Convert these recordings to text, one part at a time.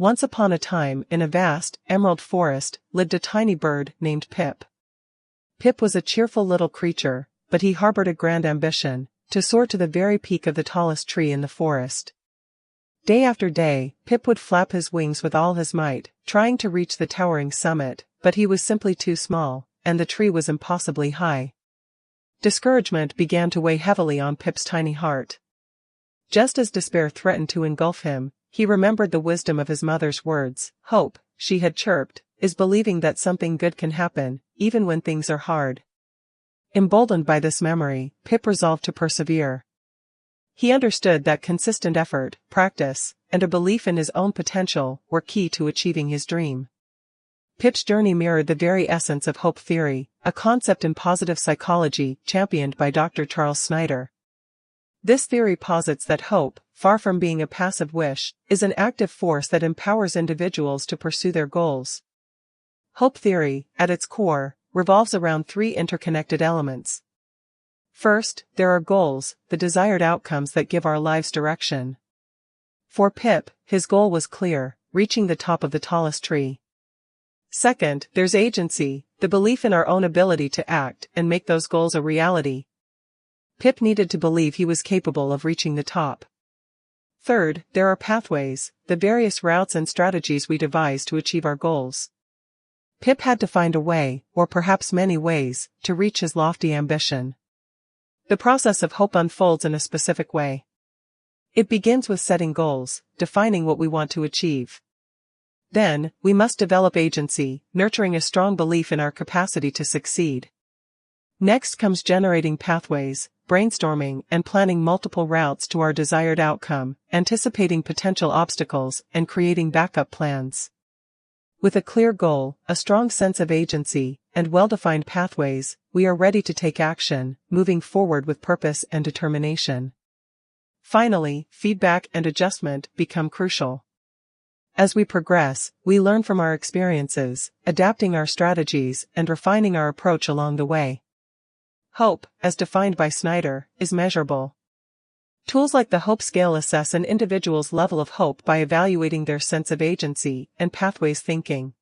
Once upon a time, in a vast, emerald forest, lived a tiny bird named Pip. Pip was a cheerful little creature, but he harbored a grand ambition, to soar to the very peak of the tallest tree in the forest. Day after day, Pip would flap his wings with all his might, trying to reach the towering summit, but he was simply too small, and the tree was impossibly high. Discouragement began to weigh heavily on Pip's tiny heart. Just as despair threatened to engulf him, he remembered the wisdom of his mother's words. Hope, she had chirped, is believing that something good can happen, even when things are hard. Emboldened by this memory, Pip resolved to persevere. He understood that consistent effort, practice, and a belief in his own potential were key to achieving his dream. Pip's journey mirrored the very essence of hope theory, a concept in positive psychology championed by Dr. Charles Snyder. This theory posits that hope, far from being a passive wish, is an active force that empowers individuals to pursue their goals. Hope theory, at its core, revolves around three interconnected elements. First, there are goals, the desired outcomes that give our lives direction. For Pip, his goal was clear, reaching the top of the tallest tree. Second, there's agency, the belief in our own ability to act and make those goals a reality. Pip needed to believe he was capable of reaching the top. Third, there are pathways, the various routes and strategies we devise to achieve our goals. Pip had to find a way, or perhaps many ways, to reach his lofty ambition. The process of hope unfolds in a specific way. It begins with setting goals, defining what we want to achieve. Then, we must develop agency, nurturing a strong belief in our capacity to succeed. Next comes generating pathways, brainstorming and planning multiple routes to our desired outcome, anticipating potential obstacles and creating backup plans. With a clear goal, a strong sense of agency, and well-defined pathways, we are ready to take action, moving forward with purpose and determination. Finally, feedback and adjustment become crucial. As we progress, we learn from our experiences, adapting our strategies and refining our approach along the way. Hope, as defined by Snyder, is measurable. Tools like the Hope Scale assess an individual's level of hope by evaluating their sense of agency and pathways thinking.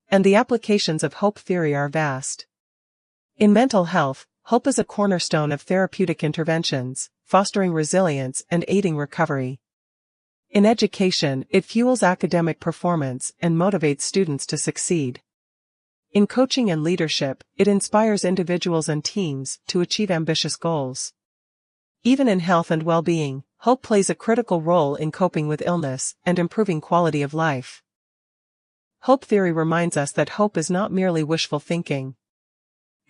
And the applications of hope theory are vast. In mental health, hope is a cornerstone of therapeutic interventions, fostering resilience and aiding recovery. In education, it fuels academic performance and motivates students to succeed. In coaching and leadership, it inspires individuals and teams to achieve ambitious goals. Even in health and well-being, hope plays a critical role in coping with illness and improving quality of life. Hope theory reminds us that hope is not merely wishful thinking.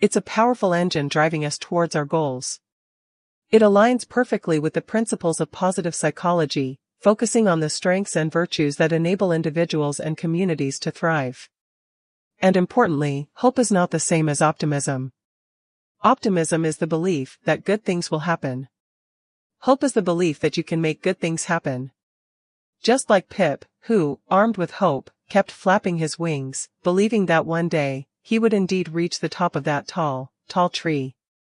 It's a powerful engine driving us towards our goals. It aligns perfectly with the principles of positive psychology, focusing on the strengths and virtues that enable individuals and communities to thrive. And importantly, hope is not the same as optimism. Optimism is the belief that good things will happen. Hope is the belief that you can make good things happen. Just like Pip, who, armed with hope, kept flapping his wings, believing that one day, he would indeed reach the top of that tall tree.